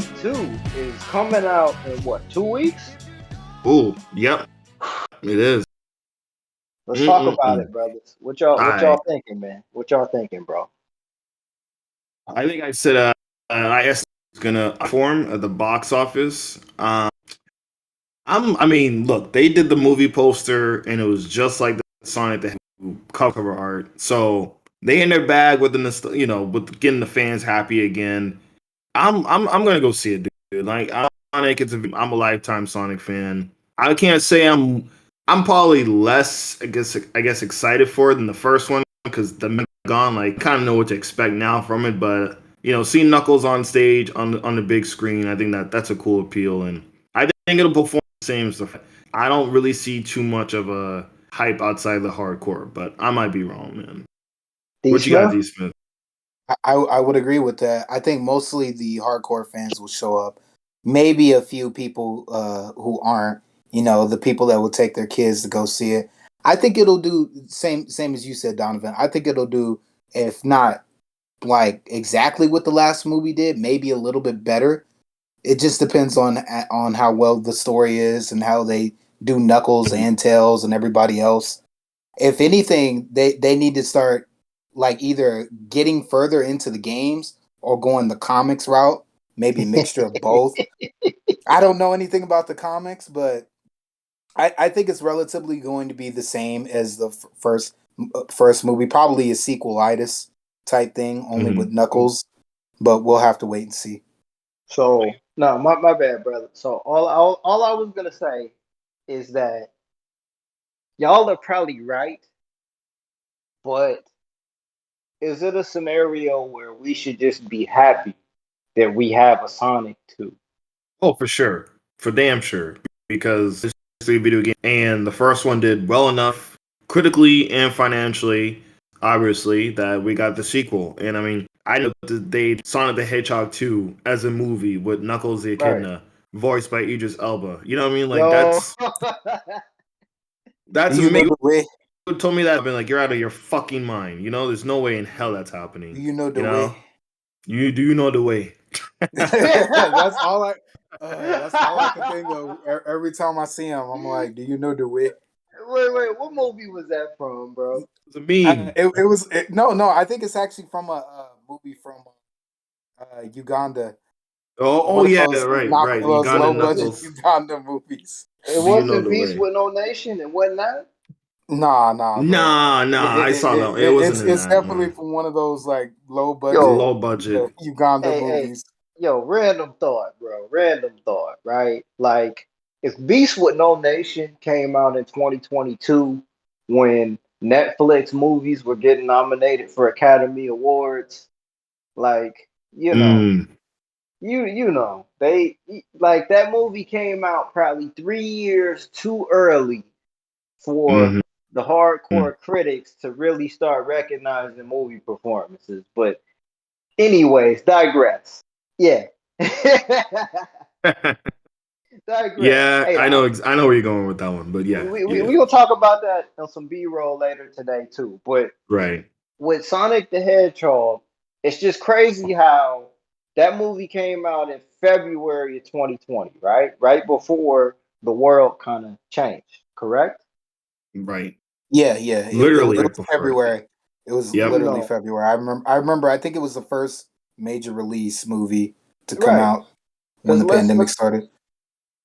Sonic 2 is coming out in what, 2 weeks? Ooh, yep, it is. Let's talk about Mm-mm-mm. it, brothers. What I y'all thinking, man? What y'all thinking, bro? I think I said I guess it's gonna perform at the box office. I mean, look, they did the movie poster and it was just like the Sonic the cover art. So they in their bag with with getting the fans happy again. I'm gonna go see it, dude. Like Sonic, I'm a lifetime Sonic fan. I can't say I'm probably less I guess excited for it than the first one because the gone like kind of know what to expect now from it. But seeing Knuckles on stage on the big screen, I think that's a cool appeal, and I think it'll perform the same stuff. I don't really see too much of a hype outside the hardcore, but I might be wrong, man. D What you got, Smith? D Smith? I would agree with that. I think mostly the hardcore fans will show up. Maybe a few people who aren't, the people that will take their kids to go see it. I think it'll do same as you said, Donovan. I think it'll do, if not like exactly what the last movie did, maybe a little bit better. It just depends on how well the story is and how they do Knuckles and Tails and everybody else. If anything, they need to start like either getting further into the games or going the comics route. Maybe a mixture of both. I don't know anything about the comics, but I think it's relatively going to be the same as the first movie. Probably a sequelitis type thing, only with Mm-hmm. Knuckles. But we'll have to wait and see. So no, my bad, brother. So all I was gonna say is that y'all are probably right, but is it a scenario where we should just be happy that we have a Sonic 2? Oh, for sure. For damn sure. Because it's a video game and the first one did well enough critically and financially, obviously, that we got the sequel. And I mean, I know that they Sonic the Hedgehog 2 as a movie with Knuckles the Right. Echidna, voiced by Idris Elba. You know what I mean? Like Yo. Do that's you know amazing. the way? You told me that I've been like, you're out of your fucking mind. There's no way in hell that's Do happening. you know You the know? way? You know the way. that's all I. That's all I can think of. Every time I see him, I'm like, "Do you know the way?" Wait, what movie was that from, bro? It's a meme. No. I think it's actually from a movie from Uganda. Oh One of yeah, right. those Uganda low budget Knuckles. Uganda movies. It Do you know wasn't the Beast way? with No Nation and whatnot. Nah, bro. Nah, I saw no. It wasn't in It's that, definitely man. from one of those like low budget Low budget. Uganda Hey, movies. yo, random thought, bro. Random thought, right? Like, if Beast with No Nation came out in 2022 when Netflix movies were getting nominated for Academy Awards, like, Mm. they like that movie came out probably 3 years too early for Hmm. the hardcore critics to really start recognizing movie performances. But anyways, digress. Yeah. Digress. Yeah, Hey, I know where you're going with that one, but yeah, yeah, we gonna talk about that on some B-roll later today too. But right. with Sonic the Hedgehog, it's just crazy how that movie came out in February of 2020, right? Right before the world kind of changed, correct? Right. Yeah. Literally It right was before it. February. It was Yep. You literally know, February. I remember. I think it was the first major release movie to come right? out when Because the pandemic started.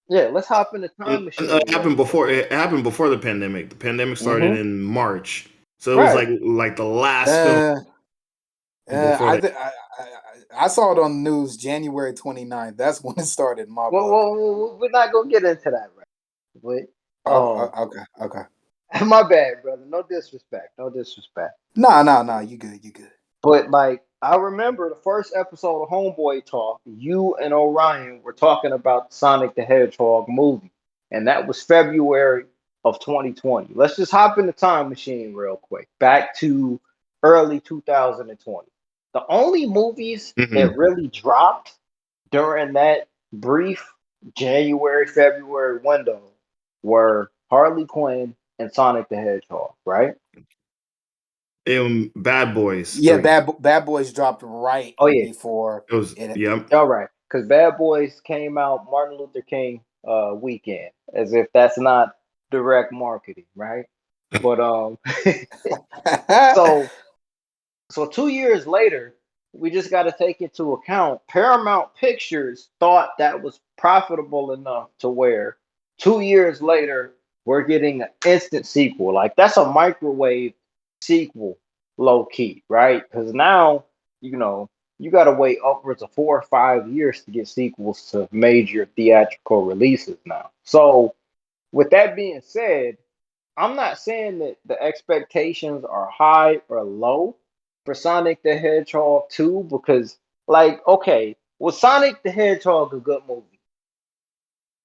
let's hop in the And time machine it real happened quick. before. It happened before the pandemic. The pandemic started Mm-hmm. in March, so it was Right. like the last film Uh, before that. I saw it on the news January 29th. That's when it started in my book. We're not gonna get into that, right? But Okay. my bad, brother. No disrespect. No disrespect. Nah. You good. You good. But like, I remember the first episode of Homeboy Talk. You and Orion were talking about Sonic the Hedgehog movie, and that was February of 2020. Let's just hop in the time machine real quick, back to early 2020. The only movies Hmm. that really dropped during that brief January February window were Harley Quinn and Sonic the Hedgehog, right? Bad Boys Yeah, 3. Bad Boys dropped right Oh yeah. before It was it. yep. All right. because Bad Boys came out Martin Luther King weekend, as if that's not direct marketing, right? But so so 2 years later, we just got to take into account Paramount Pictures thought that was profitable enough to where 2 years later we're getting an instant sequel. Like that's a microwave sequel, low key, right? Because now you know you got to wait upwards of 4 or 5 years to get sequels to major theatrical releases now. So with that being said, I'm not saying that the expectations are high or low for Sonic the Hedgehog 2 because, like, okay, was Sonic the Hedgehog a good movie?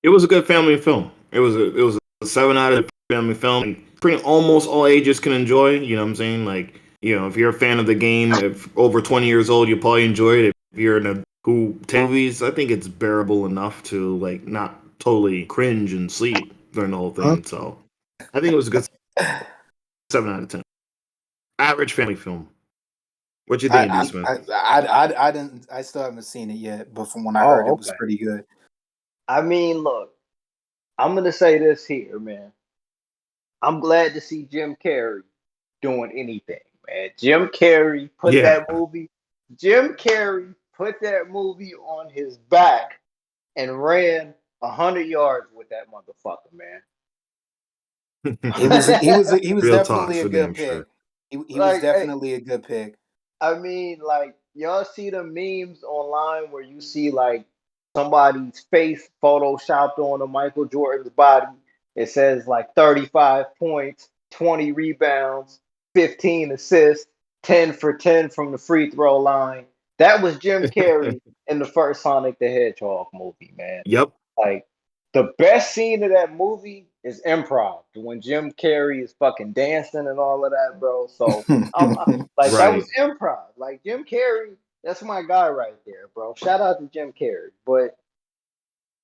It was a good family film. It was a 7 out of 10 family film. Pretty almost all ages can enjoy. You know what I'm saying? Like, if you're a fan of the game, if over 20 years old, you probably enjoy it. If you're in a who movies, I think it's bearable enough to like not totally cringe and sleep during the whole thing. So I think it was a good 7 out of 10. Average family film. What you think, D. Smith? I didn't. I still haven't seen it yet, but from when I heard, Oh, it was okay. pretty good. I mean, look, I'm gonna say this here, man. I'm glad to see Jim Carrey doing anything, man. Yeah. Jim Carrey put that movie on his back and ran 100 yards with that motherfucker, man. He was Real talk definitely a for good damn pick. sure. He was Like, hey, definitely a good pick. I mean, like, y'all see the memes online where you see like somebody's face photoshopped on a Michael Jordan's body. It says like 35 points, 20 rebounds, 15 assists, 10 for 10 from the free throw line. That was Jim Carrey in the first Sonic the Hedgehog movie, man. Yep. Like the best scene of that movie is improv when Jim Carrey is fucking dancing and all of that, bro. So like that Right. was improv. Like Jim Carrey, that's my guy right there, bro. Shout out to Jim Carrey. But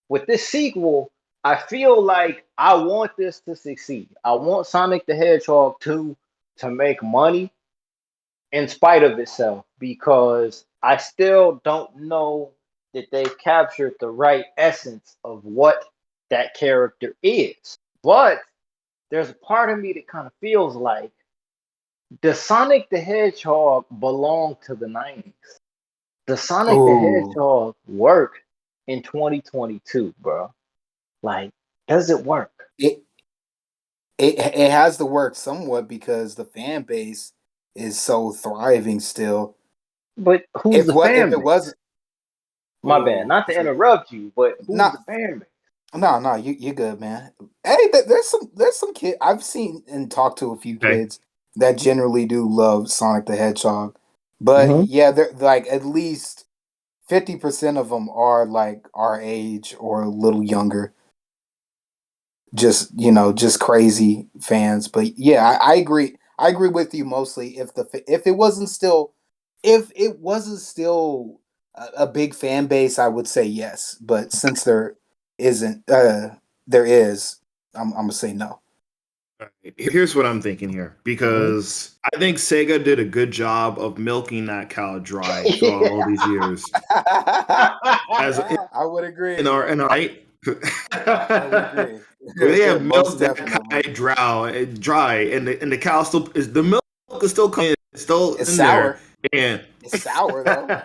with this sequel, I feel like I want this to succeed. I want Sonic the Hedgehog 2 to make money in spite of itself because I still don't know that they've captured the right essence of what that character is. But there's a part of me that kind of feels like does Sonic the Hedgehog belong to the 90s? Does Sonic the Oh, Hedgehog work in 2022, bro? Like, does it work? it it has to work somewhat because the fan base is so thriving still. But who's the If fan it base? was, My bad, oh, not to interrupt you, but who's the not fan base? no, you good, man. Hey, there's some kid I've seen and talked to a few Okay. kids that generally do love Sonic the Hedgehog, but Mm-hmm. yeah, they're like at least 50% of them are like our age or a little younger. Just just crazy fans. But yeah, I agree. I agree with you mostly. If it wasn't still a big fan base, I would say yes. But since isn't, there is, I'm gonna say no. Here's what I'm thinking here Mm-hmm. because I think Sega did a good job of milking that cow dry throughout all these years. As I would agree. in our right, I would agree. they have Most milked that cow definitely. dry, and the cow still is the milk is still coming, it's still It's in there, sour. and It's sour though.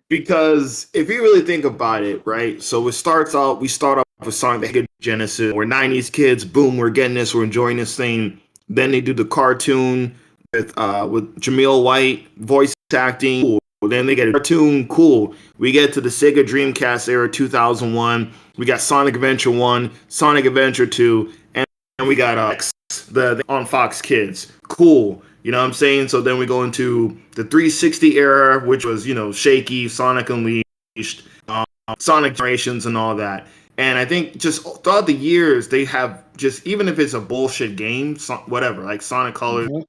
because if you really think about it, right? So we start off with Sonic the Hedgehog Genesis. We're '90s kids, boom, we're getting this, we're enjoying this thing. Then they do the cartoon with Jameel White voice acting. Cool. Then they get a cartoon, cool. We get to the Sega Dreamcast era, 2001. We got Sonic Adventure 1, Sonic Adventure 2, and we got the on Fox Kids. Cool. You know what I'm saying? So then we go into the 360 era, which was, shaky, Sonic Unleashed, Sonic Generations, and all that. And I think just throughout the years, they have just, even if it's a bullshit game, whatever, like Sonic Colors, Mm-hmm.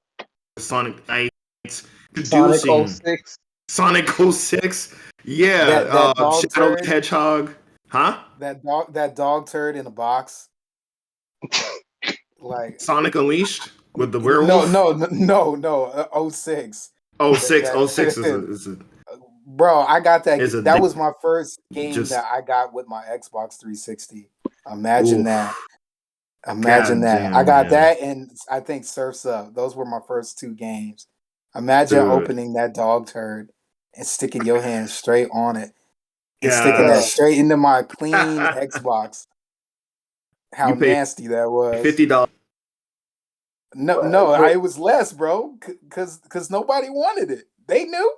Sonic Knights, Sonic introducing '06. Sonic 06, yeah, That dog Shadow the turd. Hedgehog, huh? That dog turd in a box. Like Sonic Unleashed with the no werewolf. no no no no 06. Oh That six, oh that six is a Bro, I got that. It's a That was my first game just that I got with my Xbox 360. Imagine that. oof. Imagine God that. I damn, got man. that, and I think Surf's Up. Those were my first two games. Imagine Dude. opening that dog turd and sticking your hand straight on it and sticking that Bruh. Yes. straight into my clean Xbox. How You pay nasty that was. $50. No, But, no, but it was less, bro, because nobody wanted it. They knew.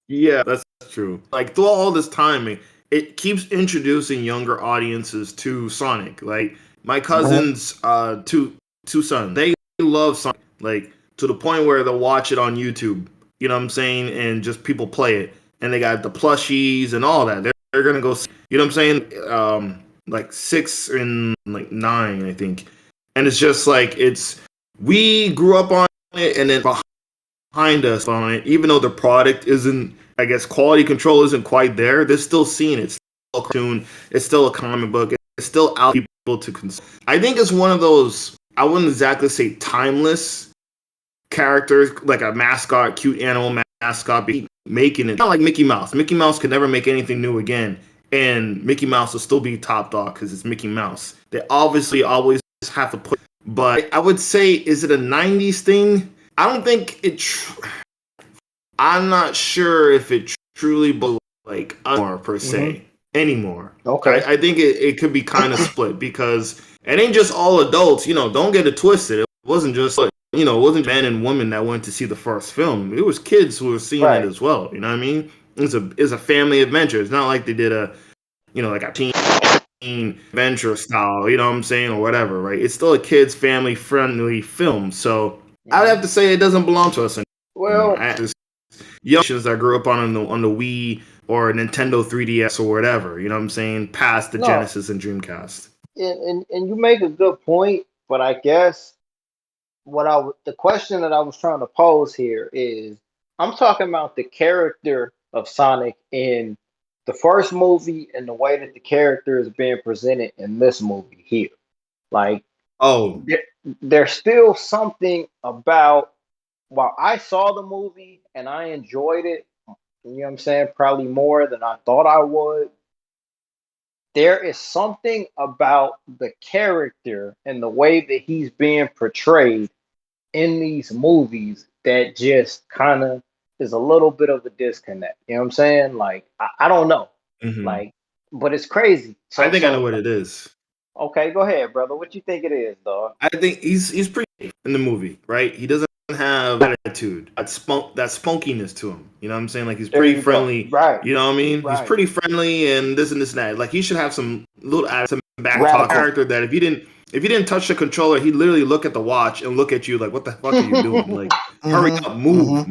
Yeah, that's true. Like through all this timing, it keeps introducing younger audiences to Sonic. Like my Mhm. cousins, two sons, they love Sonic. Like to the point where they'll watch it on YouTube. You know what I'm saying? And just people play it, and they got the plushies and all that. They're gonna go. You know what I'm saying? Like 6 and like 9, I think. And it's just like we grew up on it, and then behind us on it, even though the product isn't, I guess, quality control isn't quite there, they're still seeing it. It's still a cartoon, it's still a comic book, it's still out for people to consume. I think it's one of those, I wouldn't exactly say timeless characters, like a mascot, cute animal mascot, but making it. Not like Mickey Mouse. Mickey Mouse could never make anything new again, and Mickey Mouse will still be top dog because it's Mickey Mouse. They obviously always have to put, but I would say, is it a 90s thing? I don't think I'm not sure if it truly belongs like anymore per hmm se anymore. okay. I think it could be kind of split because it ain't just all adults. Don't get it twisted. It wasn't just like, it wasn't men and women that went to see the first film. It was kids who were seeing it Right. as well. You know what I mean? It's a family adventure. It's not like they did like a teen adventure style. You know what I'm saying, or whatever. Right? It's still a kids family friendly film. So I'd hmm have to say it doesn't belong to us anymore. Well, Young that grew up on the Wii or Nintendo 3DS or whatever. You know what I'm saying? Past the no, Genesis and Dreamcast. and you make a good point, but I guess the question that I was trying to pose here is I'm talking about the character of Sonic in the first movie and the way that the character is being presented in this movie here. Like Oh, there, there's still something about while I saw the movie and I enjoyed it, you know what I'm saying, probably more than I thought I would. There is something about the character and the way that he's being portrayed in these movies that just kind of is a little bit of a disconnect. You know what I'm saying? Like I don't know, hmm like, but it's crazy. I So think I know so what it is. okay, go ahead, brother. What you think it is, dog? I think he's pretty safe in the movie, right? He doesn't have attitude, that spunkiness to him. You know what I'm saying? Like he's There pretty you go. friendly. Right, You know what I mean? He's right. pretty friendly and this and that. Like he should have some little some back talk Radical. character that if you didn't touch the controller, he'd literally look at the watch and look at you like, what the fuck are you doing? Like, hurry Mm-hmm. up, move,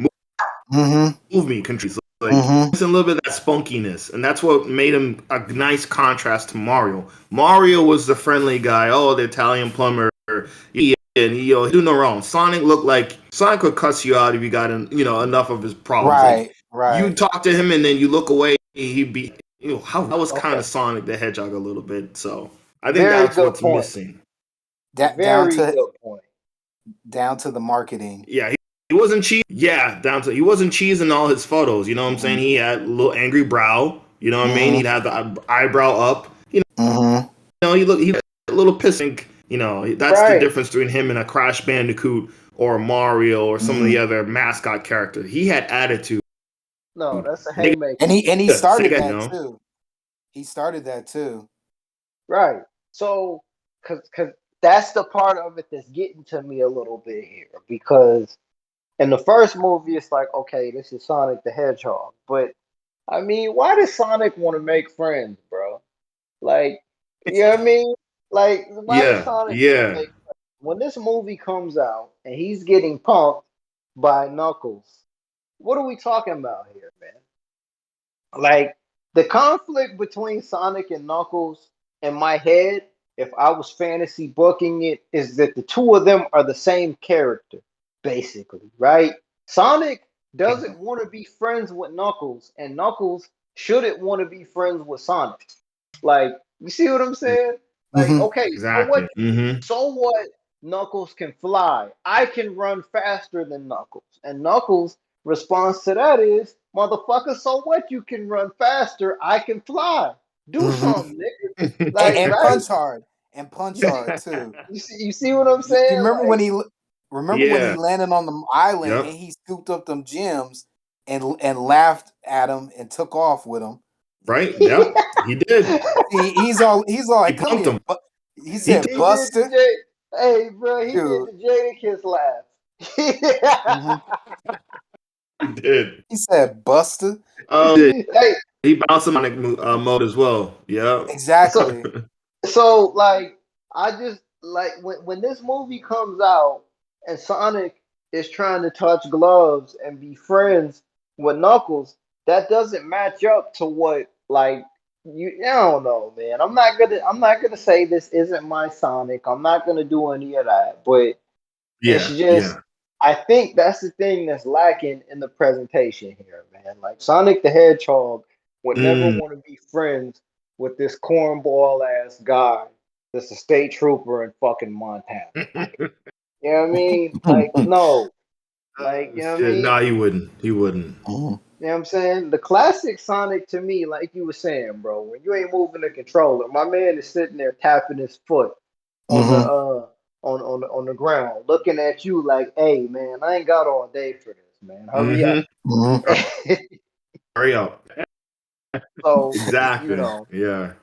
Mm-hmm. Mm-hmm. me countries. Like Mm-hmm. it's a little bit of that spunkiness, and that's what made him a nice contrast to Mario. Mario was the friendly guy, oh, the Italian plumber, and he do no wrong. Sonic could cuss you out if you got enough of his problems. Like Right. you Right. talk to him and then you look away, he'd be how that was kind Okay. of Sonic the Hedgehog a little bit. So I think Very that's good what's point. missing. Down Very to good point. the marketing. Yeah, he wasn't cheese. Yeah, down to he wasn't cheesing all his photos. You know what I'm saying? Mm-hmm. He had a little angry brow. You know what I mean? Mm-hmm. He'd have the eyebrow up. Mm-hmm. He looked a little pissing. That's the Right. difference between him and a Crash Bandicoot or Mario or some of the Mm-hmm. other mascot characters. He had attitude. No, that's a Sega, haymaker. And he started Sega, that too. He started that too. Right. So, cause that's the part of it that's getting to me a little bit here because in the first movie it's like, okay, this is Sonic the Hedgehog, but I mean, why does Sonic want to make friends, bro? Like, you know what I mean? Like, why does yeah, Sonic want to yeah. make friends? When this movie comes out and he's getting punked by Knuckles, what are we talking about here, man? Like the conflict between Sonic and Knuckles in my head, if I was fantasy booking it, is that the two of them are the same character, basically, right? Sonic doesn't want to be friends with Knuckles, and Knuckles shouldn't want to be friends with Sonic. Like, you see what I'm saying? Like, Mm-hmm. okay, so what? Exactly. Hmm. So what? Knuckles can fly. I can run faster than Knuckles, and Knuckles response to that is, motherfucker, so what? You can run faster. I can fly. Do Mhm. something, nigga. Like, And right? punch hard too. You see what I'm You saying? remember Like, when he Yeah. landed on the island Yep. and he scooped up them gems and laughed at him and took off with him. Right. Yep. He did. He's all He like, come punked here. him. He He said, punked he did the Buster, J. Hey, bro, he did dude. the Jada Kiss laugh. Hmm. He did. He said, Buster. Oh, yeah. Hey, He bounced him Sonic mode as well. Yeah. so Exactly. so like I just like when this movie comes out and Sonic is trying to touch gloves and be friends with Knuckles, that doesn't match up to what like you I don't know, man. I'm not gonna say this isn't my Sonic. I'm not gonna do any of that, but it's Yeah. just Yeah. I think that's the thing that's lacking in the presentation here, man. Like Sonic the Hedgehog would never Mm. want to be friends with this cornball ass guy that's a state trooper in fucking Montana. Like, you know what I mean? Like, no. Like, Oh you know what I shit! mean? No, he wouldn't. He wouldn't. Mhm. You know what I'm saying? The classic Sonic to me, like you were saying, bro, when you ain't moving the controller, my man is sitting there tapping his foot on the Mhm. on the ground, looking at you like, hey man, I ain't got all day for this, man. Hurry Mm-hmm. up. Mhm. Hurry up. So, you Exactly. know, Yeah.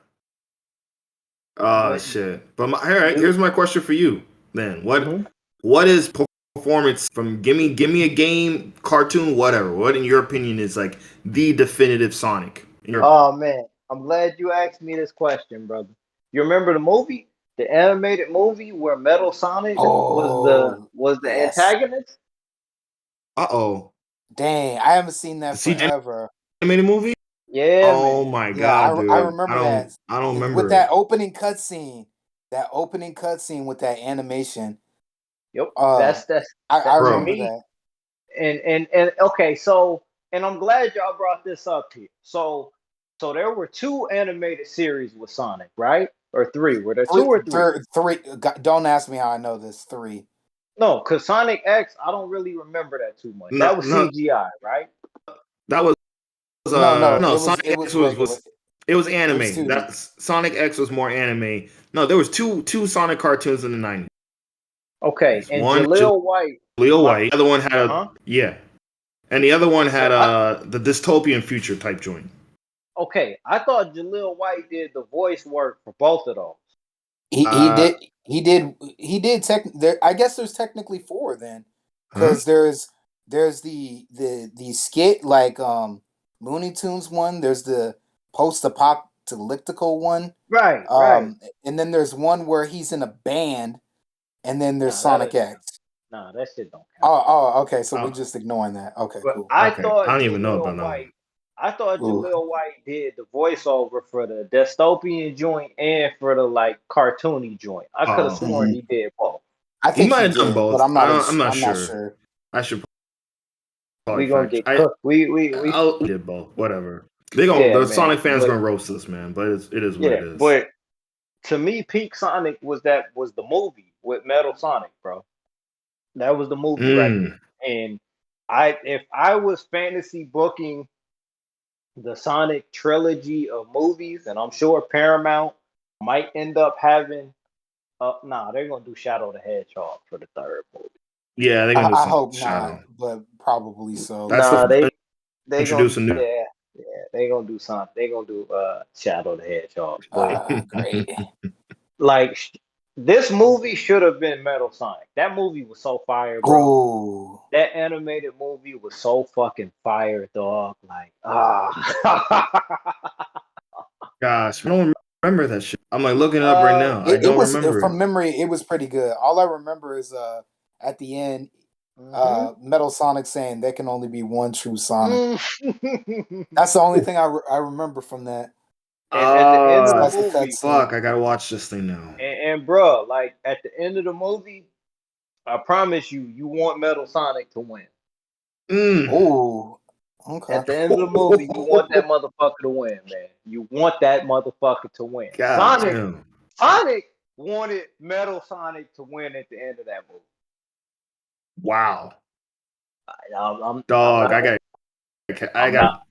Oh but shit! But all right, you here's my question for you. Then mhm. what is performance from give me a game, cartoon, whatever? What in your opinion is like the definitive Sonic? Oh man, I'm glad you asked me this question, brother. You remember the movie? The animated movie where Metal Sonic Oh, was the yes. antagonist? Uh-oh. Dang, I haven't seen The that CG forever. animated movie? Yeah, Oh man. my Yeah, god, I dude! I remember that don't. I don't with remember it. that opening cutscene with that animation. Yep. Uh, I That to remember Bro. me. that. And okay, so and I'm glad y'all brought this up here. So there were two animated series with Sonic, right? Or three. Were there two or three? Three. Don't ask me how I know this. Three. No, because Sonic X, I don't really remember that too much. No, That was no, CGI, right? that was No, no it Sonic X was was regular. was it was It was anime. 2D. That Sonic X was more anime. No, there was two Sonic cartoons in the 90s. Okay, and One Jaleel White, Jaleel my White, the other one had a uh-huh. yeah, and the other one had So I the dystopian future type joint. okay, I thought Jaleel White did the voice work for both of those. He Uh, did tech there. I guess there's technically four then, huh? because there's the skit like Looney Tunes one. There's the post apocalyptical one. Right, right. And then there's one where he's in a band, and then there's Nah, that Sonic doesn't count. X. Nah, that shit don't count. Oh, okay. So we're Oh, just ignoring that. Okay, But cool. okay. I don't even know about that one. I thought Ooh. Jaleel White did the voiceover for the dystopian joint and for the like cartoony joint. I could have Oh, sworn Mhm. he did both. I he think might he have done did, but both. I'm not I'm not sure. sure. I should probably We gonna fact. get cooked. We I'll did both. Whatever. They gonna yeah, the man. Sonic fans But gonna roast us, man. But it is what yeah, it is. but to me, Peak Sonic was the movie with Metal Sonic, bro. That was the movie right Mm. there. And I if I was fantasy booking the Sonic trilogy of movies, and I'm sure Paramount might end up having nah, they're gonna do Shadow the Hedgehog for the third movie. Yeah, they're gonna do I Sonic hope not, Shadow. but probably so. That's Nah, the they gonna introduce a new. they gonna do something. They gonna do Shadow the Hedgehog. But Great. like this movie should have been Metal Sonic. That movie was so fire, bro. Ooh. That animated movie was so fucking fire, dog. Like ah. Gosh, I don't remember that shit. I'm like looking it up right now. I It don't was remember it. from memory. It was pretty good. All I remember is at the end, Mhm. Metal Sonic saying there can only be one true Sonic. Mm. That's the only thing I remember from that. And at the end of the Ah, Besides the movie, fuck! cutscene. I gotta watch this thing now. and bruh, like at the end of the movie, I promise you, you want Metal Sonic to win. Mm. Ooh. Okay. At the end of the movie, you want that motherfucker to win, man. You want that motherfucker to win. God damn. Sonic wanted Metal Sonic to win at the end of that movie. Wow. I'm Dog, not I I'm got. not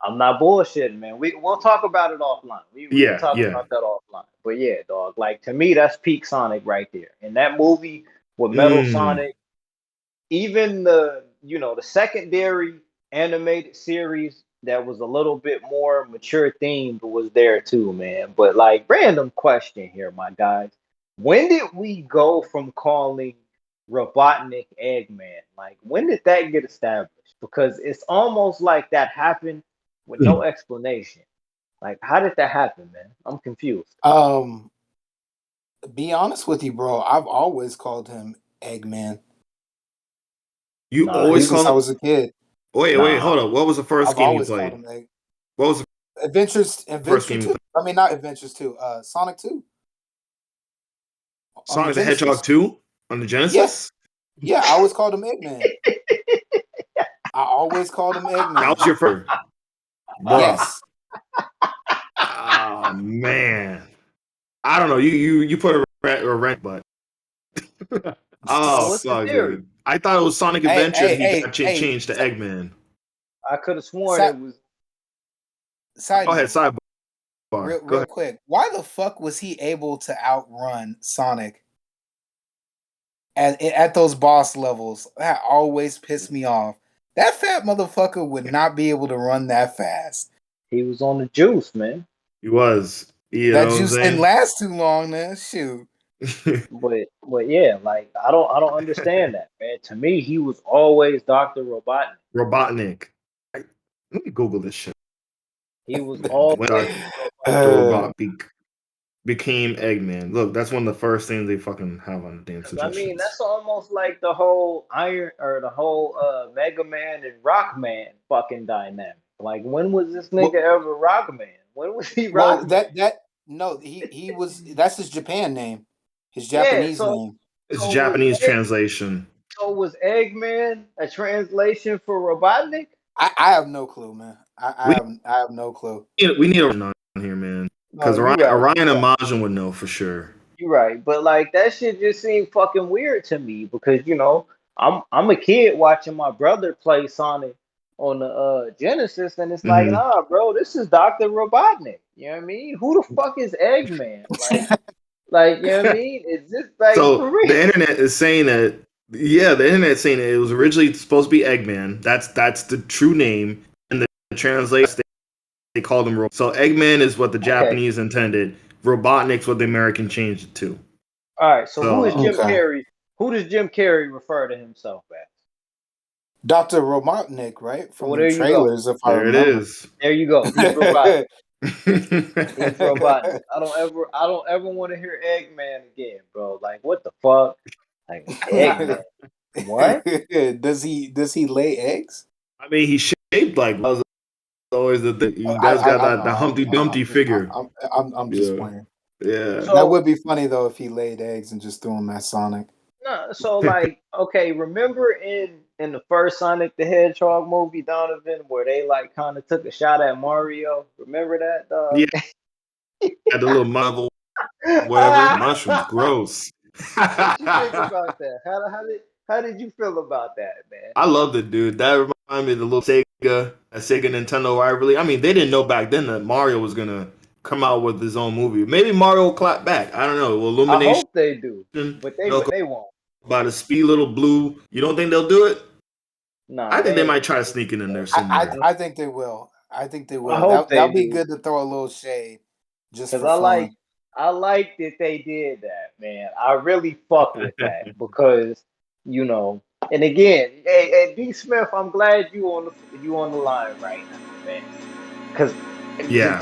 I'm not bullshitting, man. We'll talk about it offline. We can Yeah, talk yeah. about that offline. But yeah, dog. Like to me, that's peak Sonic right there. And that movie with Metal Mm. Sonic, even the secondary animated series that was a little bit more mature themed was there too, man. But like random question here, my guys. When did we go from calling Robotnik Eggman? Like when did that get established? Because it's almost like that happened with no explanation. Like how did that happen, man? I'm confused. Um, be honest with you, bro. I've always called him Eggman. You Nah, Ever always since call I him. was a kid, Wait, nah. hold up. What was the first I've game you always called played? him Egg. What was the Adventures, first game you Two. played? I mean, not Adventures Two. Sonic Two on the Sonic the Hedgehog Genesis. 2 on the Yeah, Genesis? yeah. I always called him Eggman. I always called him That Eggman. was your first. Bruh. Yes. Oh man. I don't know. You put a rent, but So oh what's the fuck, theory? dude. I thought it was Sonic Hey, Adventure hey, and he hey, got hey. changed to Eggman. I could have sworn Side, it was. side Go ahead, note, sidebar. Go real ahead. quick. Why the fuck was he able to outrun Sonic at those boss levels? That always pissed me off. That fat motherfucker would not be able to run that fast. He was on the juice, man. He was. You That know what I'm juice didn't saying? last too long, then. Shoot. But yeah, like I don't understand that, man. To me, he was always Dr. Robotnik. Robotnik. Let me Google this shit. He was When always Dr. Robotnik. Uh, Robot became Eggman. Look, that's one of the first things they fucking have on the damn Cause I mean suggestions. that's almost like the whole Iron or the whole Mega Man and Rockman fucking dynamic. Like when was this nigga well, ever Rockman? When was he well, Rockman? that no, he was. That's his Japan name, his Yeah, Japanese so name. It's a so was Japanese Egg, translation. so was Eggman a translation for Robotnik? I have no clue, man. We I have no clue. we need a on here, man. No, Because you right. Orion and Majin would know for sure. You're right, but like that shit just seemed fucking weird to me because I'm a kid watching my brother play Sonic on the Genesis, and it's like, Hmm nah, bro, this is Doctor Robotnik. You know what I mean? Who the fuck is Eggman? Like you know what I mean? Is this like So for real? the internet is saying that, yeah, the internet is saying that it was originally supposed to be Eggman. That's the true name, and the translation they called him. So Eggman is what the Okay, Japanese intended. Robotnik's what the American changed it to. all right. So who is So Jim Okay, Carrey? Who does Jim Carrey refer to himself as? Doctor Robotnik, right from Well, them there you go. trailers, if I there it remember. is. There you go. He's Robotnik. He's Robotnik. does I don't ever want to hear Eggman again, bro. Like what the fuck? Like Eggman. What? he lay eggs? I mean, he's shaped like. That was always the thing. He does got I that know. Humpty Dumpty figure. I'm just Yeah, playing. yeah. That So would be funny though if he laid eggs and just threw them at Sonic. no, so like okay, remember in the first Sonic the Hedgehog movie, Donovan, where they like kind of took a shot at Mario. Remember that, dog? Yeah, the little marvel, whatever mushrooms, gross. What you think I about that? How did you feel about that, man? loved it, dude. That reminded me of the little Sega Nintendo rivalry. I mean, they didn't know back then that Mario was gonna come out with his own movie. Maybe Mario will clap back. I don't know. I Illumination. hope they do, but they They'll but go they won't. by the speed little blue. You don't think they'll do it? Nah, I think they they ain't might gonna try to do sneak it in there I, somewhere. I I think they will. I think they it. I will. hope they That'll be do. good to throw a little shade just Cause for fun. I like that they did that, man. I really fuck with that because you know. And again, hey D Smith, I'm glad you on the line right now, man. Cause Yeah.